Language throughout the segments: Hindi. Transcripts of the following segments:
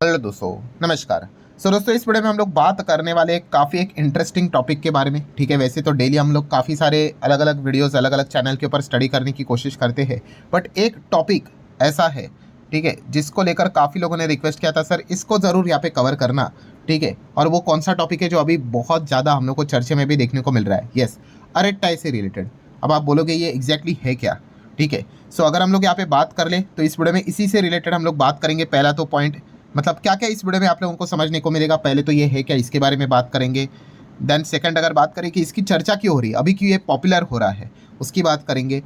हेलो दोस्तों, नमस्कार। दोस्तों, इस वीडियो में हम लोग बात करने वाले एक इंटरेस्टिंग टॉपिक के बारे में। ठीक है, वैसे तो डेली हम लोग काफ़ी सारे अलग अलग वीडियोस अलग अलग चैनल के ऊपर स्टडी करने की कोशिश करते हैं, बट एक टॉपिक ऐसा है, ठीक है, जिसको लेकर काफ़ी लोगों ने रिक्वेस्ट किया था, सर इसको ज़रूर यहाँ पे कवर करना। ठीक है, और वो कौन सा टॉपिक है जो अभी बहुत ज़्यादा हम लोग को चर्चे में भी देखने को मिल रहा है। यस, अरेट टाई से रिलेटेड। अब आप बोलोगे ये एग्जैक्टली है क्या? ठीक है, अगर हम लोग यहाँ पे बात कर ले तो इस वीडियो में इसी से रिलेटेड हम लोग बात करेंगे। पहला तो पॉइंट, मतलब क्या क्या इस वीडियो में आप लोगों को समझने को मिलेगा, पहले तो ये है क्या, इसके बारे में बात करेंगे। देन सेकंड, अगर बात करें कि इसकी चर्चा क्यों हो रही है, अभी क्यों ये पॉपुलर हो रहा है, उसकी बात करेंगे।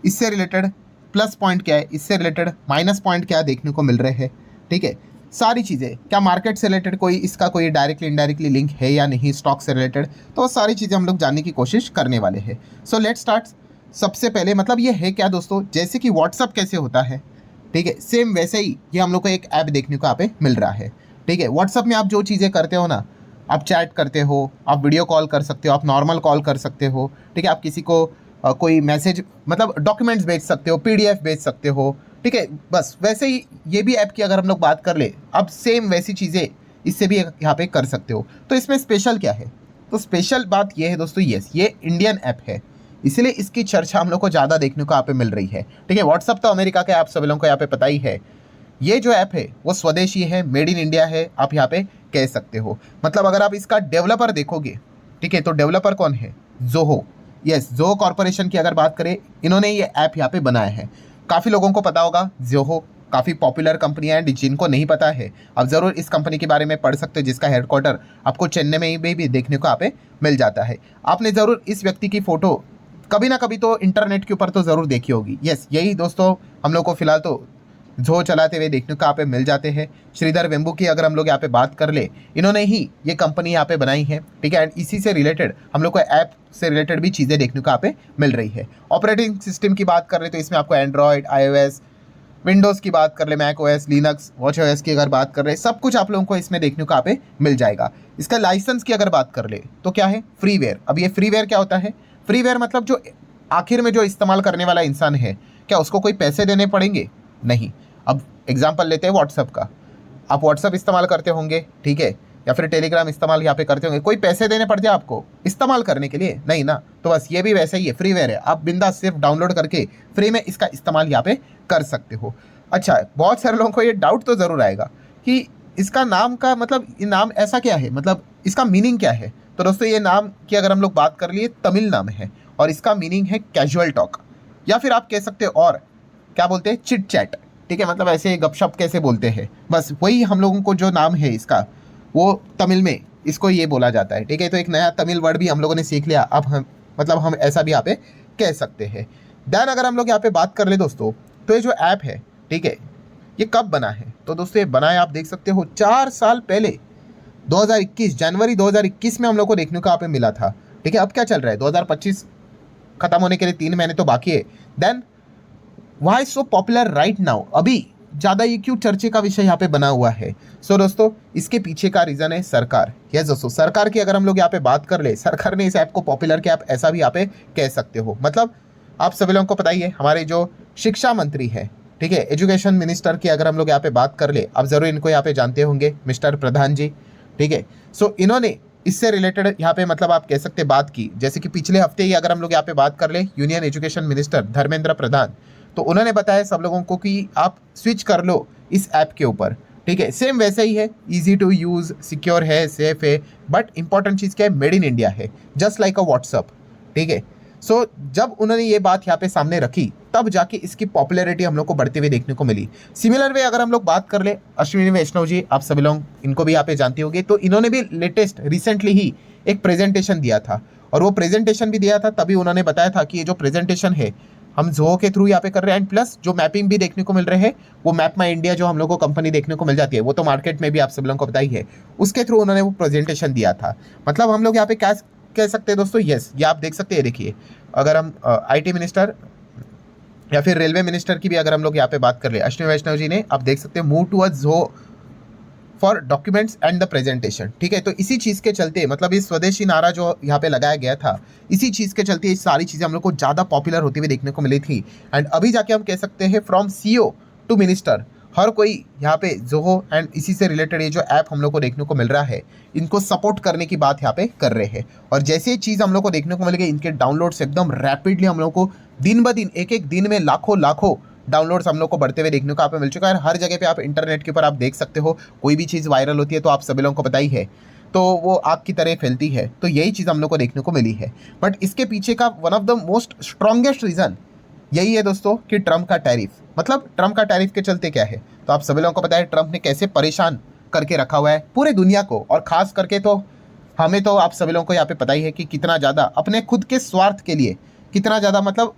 इससे रिलेटेड प्लस पॉइंट क्या है, इससे रिलेटेड माइनस पॉइंट क्या देखने को मिल रहे हैं। ठीक है, सारी चीज़ें, क्या मार्केट से रिलेटेड कोई इसका कोई डायरेक्टली इनडायरेक्टली लिंक है या नहीं, स्टॉक से रिलेटेड, तो वो सारी चीज़ें हम लोग जानने की कोशिश करने वाले हैं। So let's start. सबसे पहले मतलब ये है क्या दोस्तों, जैसे कि व्हाट्सअप कैसे होता है, ठीक है, सेम वैसे ही ये हम लोग को एक ऐप देखने को यहाँ पे मिल रहा है। ठीक है, व्हाट्सअप में आप जो चीज़ें करते हो ना, आप चैट करते हो, आप वीडियो कॉल कर सकते हो, आप नॉर्मल कॉल कर सकते हो। ठीक है, आप किसी को कोई मैसेज मतलब डॉक्यूमेंट्स भेज सकते हो, पीडीएफ भेज सकते हो। ठीक है, बस वैसे ही ये भी ऐप की अगर हम लोग बात कर ले, अब सेम वैसी चीज़ें इससे भी यहाँ पे कर सकते हो। तो इसमें स्पेशल क्या है? तो स्पेशल बात ये है दोस्तों, यस, ये इंडियन ऐप है, इसलिए इसकी चर्चा हम लोग को ज़्यादा देखने को यहाँ पे मिल रही है। ठीक है, व्हाट्सअप तो अमेरिका का आप सभी लोगों को यहाँ पे पता ही है। ये जो ऐप है वो स्वदेशी है, मेड इन इंडिया है, आप यहाँ पे कह सकते हो। मतलब अगर आप इसका डेवलपर देखोगे, ठीक है, तो डेवलपर कौन है? जोहो। यस, जोहो कॉर्पोरेशन की अगर बात करें, इन्होंने ये ऐप यहाँ पे बनाया है। काफ़ी लोगों को पता होगा, जोहो काफ़ी पॉपुलर कंपनियां हैं। जिनको नहीं पता है, आप ज़रूर इस कंपनी के बारे में पढ़ सकते हो, जिसका हेडक्वार्टर आपको चेन्नई में भी देखने को यहाँ पे मिल जाता है। आपने ज़रूर इस व्यक्ति की फ़ोटो कभी ना कभी तो इंटरनेट के ऊपर तो ज़रूर देखी होगी। यस, यही दोस्तों हम लोग को फिलहाल तो जो चलाते हुए देखने को यहाँ पे मिल जाते हैं। श्रीधर वेम्बू की अगर हम लोग यहाँ पे बात कर ले, इन्होंने ही ये कंपनी यहाँ पे बनाई है। ठीक है, एंड इसी से रिलेटेड हम लोग को ऐप से रिलेटेड भी चीज़ें देखने को यहाँ पे मिल रही है। ऑपरेटिंग सिस्टम की बात कर ले तो इसमें आपको एंड्रॉयड, iOS, विंडोज़ की बात कर ले, Mac OS, Linux, watch OS की अगर बात कर रहे, सब कुछ आप लोगों को इसमें देखने को यहाँ पे मिल जाएगा। इसका लाइसेंस की अगर बात कर ले तो क्या है? फ्रीवेयर। अब ये फ्रीवेयर क्या होता है? फ्रीवेयर मतलब जो आखिर में जो इस्तेमाल करने वाला इंसान है, क्या उसको कोई पैसे देने पड़ेंगे? नहीं। अब एग्जाम्पल लेते हैं व्हाट्सअप का। आप व्हाट्सअप इस्तेमाल करते होंगे, ठीक है, या फिर टेलीग्राम इस्तेमाल यहाँ पे करते होंगे, कोई पैसे देने पड़ते हैं आपको इस्तेमाल करने के लिए? नहीं ना। तो बस ये भी वैसे ही है, फ्रीवेयर है, आप बिंदास सिर्फ डाउनलोड करके फ्री में इसका इस्तेमाल यहाँ पे कर सकते हो। अच्छा, बहुत सारे लोगों को ये डाउट तो ज़रूर आएगा कि इसका नाम का मतलब, ये नाम ऐसा क्या है, मतलब इसका मीनिंग क्या है? तो दोस्तों, ये नाम की अगर हम लोग बात कर लिए, तमिल नाम है और इसका मीनिंग है कैजुअल टॉक, या फिर आप कह सकते हो और क्या बोलते हैं, चिट चैट। ठीक है, मतलब ऐसे गपशप कैसे बोलते हैं, बस वही हम लोगों को जो नाम है इसका, वो तमिल में इसको ये बोला जाता है। ठीक है, तो एक नया तमिल वर्ड भी हम लोगों ने सीख लिया। अब हम मतलब हम ऐसा भी यहाँ पे कह सकते हैं। देन अगर हम लोग यहाँ पे बात कर ले दोस्तों, तो ये जो ऐप है, ठीक है, ये कब बना है? तो दोस्तों ये बना है, आप देख सकते हो, 4 साल पहले 2021 जनवरी 2021 में हम लोग को देखने को यहाँ पे मिला था। ठीक है, अब क्या चल रहा है, 2025 खत्म होने के लिए 3 महीने तो बाकी है। Then why so popular right now, अभी ज़्यादा ये क्यों चर्चे का विषय यहाँ पे बना हुआ है? दोस्तों, इसके पीछे का रीज़न है सरकार। यस दोस्तों, सरकार की अगर हम लोग यहाँ पे बात कर ले, सरकार ने इस ऐप को पॉपुलर किया, आप ऐसा भी यहाँ पे कह सकते हो। मतलब आप सभी लोगों को पता ही है, हमारे जो शिक्षा मंत्री है, ठीक है, एजुकेशन मिनिस्टर की अगर हम लोग यहाँ पे बात कर ले, आप ज़रूर इनको यहाँ पे जानते होंगे, मिस्टर प्रधान जी। ठीक है, इन्होंने इससे रिलेटेड यहाँ पे मतलब आप कह सकते हैं बात की, जैसे कि पिछले हफ्ते ही अगर हम लोग यहाँ पे बात कर ले, union education minister Dharmendra Pradhan, तो उन्होंने बताया सब लोगों को कि आप स्विच कर लो इस ऐप के ऊपर। ठीक है, सेम वैसे ही है, इजी टू यूज़, सिक्योर है, सेफ है, बट इंपॉर्टेंट चीज़ क्या है, मेड इन इंडिया है, जस्ट लाइक अ व्हाट्सअप। ठीक है, जब उन्होंने ये बात यहाँ पे सामने रखी, तब जाके इसकी पॉपुलैरिटी हम लोग को बढ़ते हुए देखने को मिली। सिमिलर वे अगर हम लोग बात कर ले, अश्विनी वैष्णव जी, आप सभी लोग इनको भी यहाँ पे जानते होंगे, तो इन्होंने भी लेटेस्ट रिसेंटली ही एक प्रेजेंटेशन दिया था, और वो प्रेजेंटेशन भी दिया था तभी उन्होंने बताया था कि ये जो प्रेजेंटेशन है हम जोहो के थ्रू यहाँ पे कर रहे हैं, एंड प्लस जो मैपिंग भी देखने को मिल रहे हैं, वो मैप माई इंडिया जो हम लोग को कंपनी देखने को मिल जाती है, वो तो मार्केट में भी आप सब लोगों को पता ही है, उसके थ्रू उन्होंने वो प्रेजेंटेशन दिया था। मतलब हम लोग यहाँ पे क्या कह सकते हैं दोस्तों, यस, ये आप देख सकते हैं। देखिए, अगर हम आईटी मिनिस्टर या फिर रेलवे मिनिस्टर की भी अगर हम लोग यहाँ पे बात कर ले, अश्विनी वैष्णव जी ने, आप देख सकते हैं, move towards Zoho for documents and the presentation. ठीक है, तो इसी चीज़ के चलते, मतलब इस स्वदेशी नारा जो यहाँ पे लगाया गया था, इसी चीज़ के चलते ये सारी चीज़ें हम लोग को ज़्यादा पॉपुलर होती हुई देखने को मिली थी। एंड अभी जाके हम कह सकते हैं फ्रॉम सीईओ टू मिनिस्टर हर कोई यहाँ पे जोहो एंड इसी से रिलेटेड ये जो ऐप हम लोग को देखने को मिल रहा है, इनको सपोर्ट करने की बात यहाँ पे कर रहे हैं। और जैसे ये चीज़ हम लोग को देखने को मिल गई, इनके डाउनलोड्स एकदम रैपिडली हम लोग को दिन ब दिन, एक एक दिन में लाखों डाउनलोड्स हम लोग को बढ़ते हुए देखने को यहाँ पे मिल चुका है। हर जगह पे आप इंटरनेट के ऊपर आप देख सकते हो, कोई भी चीज़ वायरल होती है तो आप सभी लोगों को पता ही है, तो वो आग की तरह फैलती है। तो यही चीज़ हम लोग को देखने को मिली है। बट इसके पीछे का one of the most strongest reason यही है दोस्तों कि ट्रम्प का टैरिफ। मतलब ट्रम्प का टैरिफ के चलते क्या है, तो आप सभी लोगों को पता है ट्रम्प ने कैसे परेशान करके रखा हुआ है पूरे दुनिया को, और ख़ास करके तो हमें, तो आप सभी लोगों को यहाँ पे पता ही है कि कितना ज़्यादा अपने खुद के स्वार्थ के लिए कितना ज़्यादा, मतलब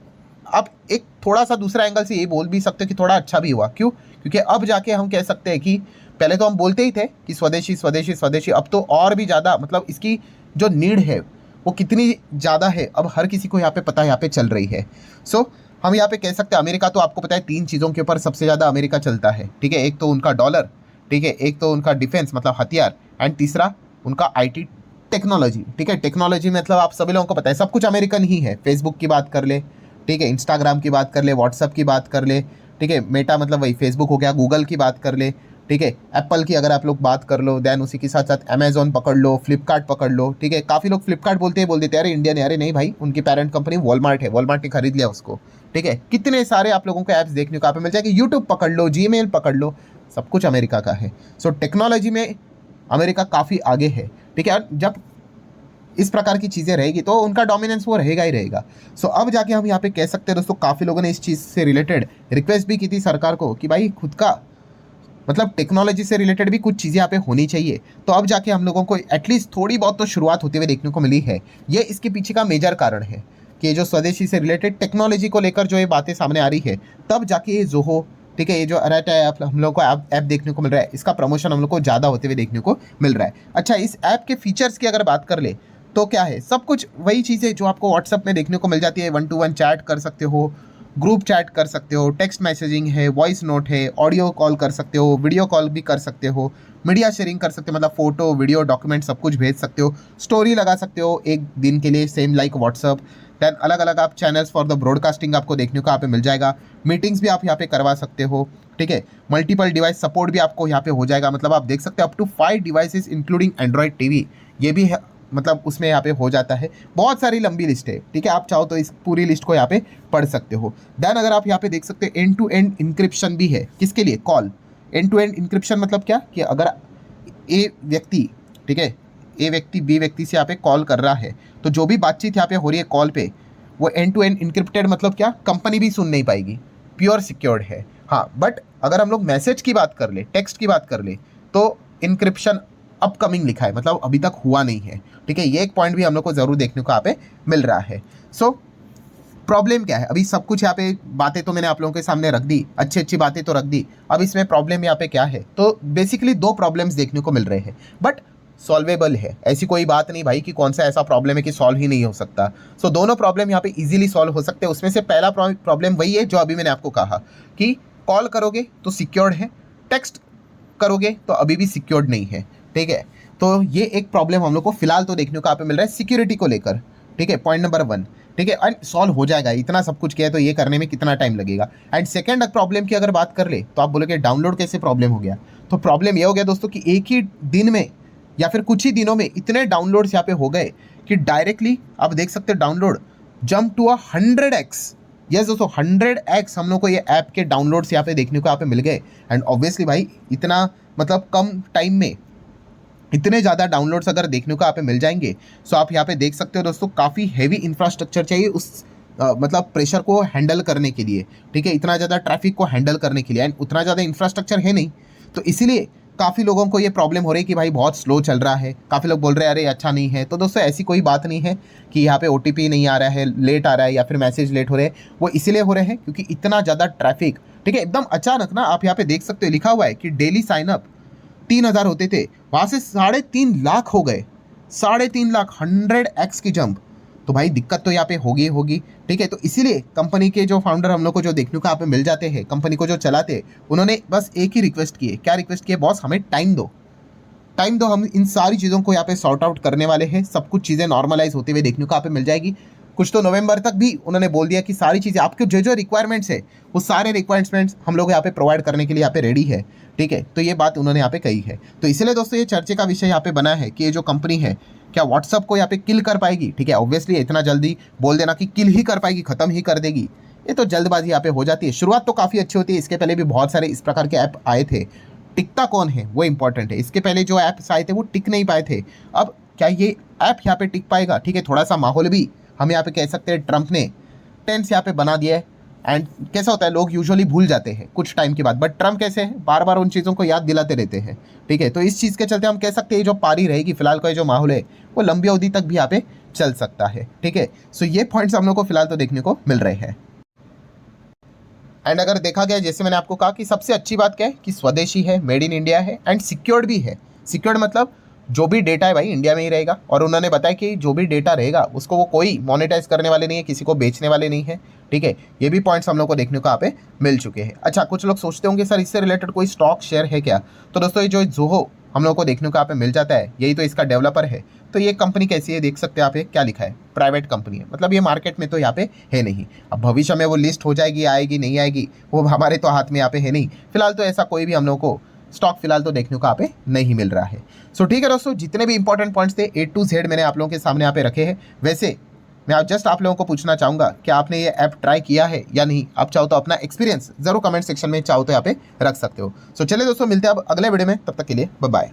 आप एक थोड़ा सा दूसरा एंगल से ये बोल भी सकते हो कि थोड़ा अच्छा भी हुआ। क्यों? क्योंकि अब जाके हम कह सकते हैं कि पहले तो हम बोलते ही थे कि स्वदेशी स्वदेशी स्वदेशी, अब तो और भी ज़्यादा, मतलब इसकी जो नीड है वो कितनी ज़्यादा है अब हर किसी को यहाँ पे पता यहाँ पे चल रही है। सो हम यहाँ पे कह सकते हैं अमेरिका, तो आपको पता है 3 चीज़ों के ऊपर सबसे ज़्यादा अमेरिका चलता है, ठीक है। एक तो उनका डॉलर, ठीक है, एक तो उनका डिफेंस मतलब हथियार, एंड तीसरा उनका IT टेक्नोलॉजी, ठीक है। टेक्नोलॉजी मतलब आप सभी लोगों को पता है सब कुछ अमेरिकन ही है। फेसबुक की बात कर ले, ठीक है, इंस्टाग्राम की बात कर ले, व्हाट्सअप की बात कर ले, ठीक है, मेटा मतलब वही फेसबुक हो गया, गूगल की बात कर ले, ठीक है, एप्पल की अगर आप लोग बात कर लो, देन उसी के साथ साथ अमेजोन पकड़ लो, फ्लिपकार्ट पकड़ लो, ठीक है। काफ़ी लोग फ्लिपकार्ट बोलते हैं अरे इंडियन है, अरे नहीं भाई, उनकी पेरेंट कंपनी वॉलमार्ट है, वॉलमार्ट ने खरीद लिया उसको, ठीक है। कितने सारे आप लोगों को ऐप्स देखने को यहाँ पे मिल जाएगी, यूट्यूब पकड़ लो, जीमेल पकड़ लो, सब कुछ अमेरिका का है। सो टेक्नोलॉजी में अमेरिका काफ़ी आगे है, ठीक है। जब इस प्रकार की चीज़ें रहेगी तो उनका डोमिनेंस वो रहेगा ही रहेगा। सो अब जाके हम यहाँ पे कह सकते हैं दोस्तों, काफ़ी लोगों ने इस चीज़ से रिलेटेड रिक्वेस्ट भी की थी सरकार को कि भाई खुद का मतलब टेक्नोलॉजी से रिलेटेड भी कुछ चीज़ें यहाँ पे होनी चाहिए। तो अब जाके हम लोगों को एटलीस्ट थोड़ी बहुत तो शुरुआत होते हुए देखने को मिली है। ये इसके पीछे का मेजर कारण है कि जो स्वदेशी से रिलेटेड टेक्नोलॉजी को लेकर जो ये बातें सामने आ रही है, तब जाके ये जोहो, ठीक है, ये जो अराटा ऐप हम लोग को ऐप देखने को मिल रहा है, इसका प्रमोशन हम लोग को ज़्यादा होते हुए देखने को मिल रहा है। अच्छा, इस ऐप के फीचर्स की अगर बात कर ले तो क्या है, सब कुछ वही चीज़ें जो आपको व्हाट्सअप में देखने को मिल जाती है। 1-to-1 चैट कर सकते हो, ग्रुप चैट कर सकते हो, टेक्स्ट मैसेजिंग है, वॉइस नोट है, ऑडियो कॉल कर सकते हो, वीडियो कॉल भी कर सकते हो, मीडिया शेयरिंग कर सकते हो, मतलब फोटो वीडियो डॉक्यूमेंट सब कुछ भेज सकते हो, स्टोरी लगा सकते हो एक दिन के लिए, सेम लाइक व्हाट्सअप। दैन अलग अलग आप चैनल्स फॉर द ब्रॉडकास्टिंग आपको देखने को यहाँ पे मिल जाएगा। मीटिंग्स भी आप यहाँ पे करवा सकते हो, ठीक है। मल्टीपल डिवाइस सपोर्ट भी आपको यहाँ पे हो जाएगा, मतलब आप देख सकते हो up to 5 devices including Android TV, ये भी है, मतलब उसमें यहाँ पे हो जाता है। बहुत सारी लंबी लिस्ट है, ठीक है, आप चाहो तो इस पूरी लिस्ट को यहाँ पे पढ़ सकते हो। देन अगर आप यहाँ पे देख सकते हैं एंड टू एंड इंक्रिप्शन भी है, किसके लिए, call. End to end encryption मतलब क्या कि अगर ए व्यक्ति, ठीक है, ए व्यक्ति बी व्यक्ति से यहाँ पे कॉल कर रहा है तो जो भी बातचीत यहाँ पे हो रही है कॉल पे, वो एंड टू एंड इंक्रिप्टेड, मतलब क्या, कंपनी भी सुन नहीं पाएगी, प्योर सिक्योर्ड है। हाँ, बट अगर हम लोग मैसेज की बात कर ले, टेक्स्ट की बात कर ले, तो इंक्रिप्शन अपकमिंग लिखा है, मतलब अभी तक हुआ नहीं है, ठीक है। ये एक पॉइंट भी हम लोग को ज़रूर देखने को यहाँ पे मिल रहा है। सो प्रॉब्लम क्या है, अभी सब कुछ यहाँ पे बातें तो मैंने आप लोगों के सामने रख दी, अच्छी अच्छी बातें तो रख दी, अब इसमें प्रॉब्लम यहाँ पे क्या है, तो बेसिकली 2 प्रॉब्लम्स देखने को मिल रहे हैं, बट सॉल्वेबल है। ऐसी कोई बात नहीं भाई कि कौन सा ऐसा प्रॉब्लम है कि सॉल्व ही नहीं हो सकता। सो दोनों प्रॉब्लम यहाँ पे इजीली सॉल्व हो सकते हैं। उसमें से पहला प्रॉब्लम वही है जो अभी मैंने आपको कहा कि कॉल करोगे तो सिक्योर्ड है, टेक्स्ट करोगे तो अभी भी सिक्योर्ड नहीं है, ठीक है। तो ये एक प्रॉब्लम हम लोग को फिलहाल तो देखने को यहाँ पे मिल रहा है सिक्योरिटी को लेकर, ठीक है, पॉइंट नंबर 1, ठीक है। एंड सॉल्व हो जाएगा, इतना सब कुछ किया है तो ये करने में कितना टाइम लगेगा। एंड सेकंड प्रॉब्लम की अगर बात कर ले तो आप बोलोगे डाउनलोड कैसे प्रॉब्लम हो गया, तो प्रॉब्लम ये हो गया दोस्तों कि एक ही दिन में या फिर कुछ ही दिनों में इतने डाउनलोड्स यहाँ पे हो गए कि डायरेक्टली आप देख सकते हो download jump to 100x। Yes दोस्तों, 100x हम लोग को ये ऐप के डाउनलोड्स यहाँ पे देखने को यहाँ पे मिल गए। एंड ऑब्वियसली भाई इतना मतलब कम टाइम में इतने ज़्यादा डाउनलोड्स अगर देखने को यहाँ पे मिल जाएंगे, सो आप यहाँ पे देख सकते हो दोस्तों काफ़ी हैवी इंफ्रास्ट्रक्चर चाहिए उस मतलब प्रेशर को हैंडल करने के लिए, ठीक है, इतना ज़्यादा ट्रैफिक को हैंडल करने के लिए। एंड उतना ज़्यादा इंफ्रास्ट्रक्चर है नहीं, तो इसीलिए काफ़ी लोगों को ये प्रॉब्लम हो रही है कि भाई बहुत स्लो चल रहा है। काफ़ी लोग बोल रहे हैं अरे अच्छा नहीं है। तो दोस्तों ऐसी कोई बात नहीं है कि यहाँ पे OTP नहीं आ रहा है, लेट आ रहा है या फिर मैसेज लेट हो रहे हैं, वो इसीलिए हो रहे हैं क्योंकि इतना ज़्यादा ट्रैफिक, ठीक है, एकदम अचानक ना। आप यहाँ पे देख सकते हो लिखा हुआ है कि डेली साइनअप 3000 होते थे, वहाँ से 3.5 लाख हो गए, 3.5 लाख, 100x की जंप। तो भाई दिक्कत तो यहाँ पे होगी, ठीक है। तो इसीलिए कंपनी के जो फाउंडर हम लोग को जो देखने को यहाँ पे मिल जाते हैं, कंपनी को जो चलाते हैं, उन्होंने बस एक ही रिक्वेस्ट की है। क्या रिक्वेस्ट की है, बॉस हमें टाइम दो, हम इन सारी चीज़ों को यहाँ पे सॉर्ट आउट करने वाले हैं। सब कुछ चीज़ें नॉर्मलाइज होते हुए देखने को यहाँ पे मिल जाएगी। कुछ तो नवंबर तक भी उन्होंने बोल दिया कि सारी चीज़ें आपके जो जो रिक्वायरमेंट्स है वो सारे रिक्वायरमेंट्स हम लोग यहाँ पे प्रोवाइड करने के लिए यहाँ पे रेडी है। ठीक है, तो ये बात उन्होंने यहाँ पे कही है। तो इसलिए दोस्तों ये चर्चे का विषय यहाँ पे बना है कि ये जो कंपनी है क्या व्हाट्सअप को यहाँ पे किल कर पाएगी। ठीक है, ऑब्वियसली इतना जल्दी बोल देना कि किल ही कर पाएगी, खत्म ही कर देगी, ये तो जल्दबाजी यहाँ पे हो जाती है। शुरुआत तो काफ़ी अच्छी होती है, इसके पहले भी बहुत सारे इस प्रकार के ऐप आए थे। टिकता कौन है वो इंपॉर्टेंट है। इसके पहले जो ऐप्स आए थे वो टिक नहीं पाए थे। अब क्या ये ऐप यहाँ पे टिक पाएगा? ठीक है, थोड़ा सा माहौल भी हम यहाँ पे कह सकते हैं ट्रंप ने टेंस यहाँ पे बना दिया है। एंड कैसा होता है, लोग यूजुअली भूल जाते हैं कुछ टाइम के बाद, बट ट्रंप कैसे है, बार बार उन चीज़ों को याद दिलाते रहते हैं। ठीक है, तो इस चीज़ के चलते हम कह सकते हैं जो पारी रहेगी फिलहाल का जो माहौल है वो लंबी अवधि तक भी यहाँ पे चल सकता है। ठीक है, सो ये पॉइंट्स हम लोग को फिलहाल तो देखने को मिल रहे हैं। एंड अगर देखा गया, जैसे मैंने आपको कहा कि सबसे अच्छी बात क्या है कि स्वदेशी है, मेड इन इंडिया है एंड सिक्योर्ड भी है। सिक्योर्ड मतलब जो भी डेटा है भाई इंडिया में ही रहेगा, और उन्होंने बताया कि जो भी डेटा रहेगा उसको वो कोई मोनेटाइज करने वाले नहीं है, किसी को बेचने वाले नहीं है। ठीक है, ये भी पॉइंट्स हम लोग को देखने को यहाँ पे मिल चुके हैं। अच्छा, कुछ लोग सोचते होंगे सर इससे रिलेटेड कोई स्टॉक शेयर है क्या? तो दोस्तों ये जो जोहो हम लोग को देखने को यहाँ पे मिल जाता है, यही तो इसका डेवलपर है। तो ये कंपनी कैसी है देख सकते हैं यहाँ पे, क्या लिखा है, प्राइवेट कंपनी है, मतलब ये मार्केट में तो यहाँ पे है नहीं। अब भविष्य में वो लिस्ट हो जाएगी, आएगी नहीं आएगी, वो हमारे तो हाथ में यहाँ पे है नहीं। फिलहाल तो ऐसा कोई भी हम लोग को स्टॉक फिलहाल तो देखने को यहाँ पे नहीं मिल रहा है। सो ठीक है दोस्तों, जितने भी इंपॉर्टेंट पॉइंट्स थे A to Z मैंने आप लोगों के सामने यहाँ पे रखे हैं। वैसे मैं जस्ट आप लोगों को पूछना चाहूँगा कि आपने ये ऐप ट्राई किया है या नहीं? आप चाहो तो अपना एक्सपीरियंस जरूर कमेंट सेक्शन में चाहो तो यहाँ पे रख सकते हो। सो चलिए दोस्तों, मिलते हैं अब अगले वीडियो में, तब तक के लिए बाय बाय।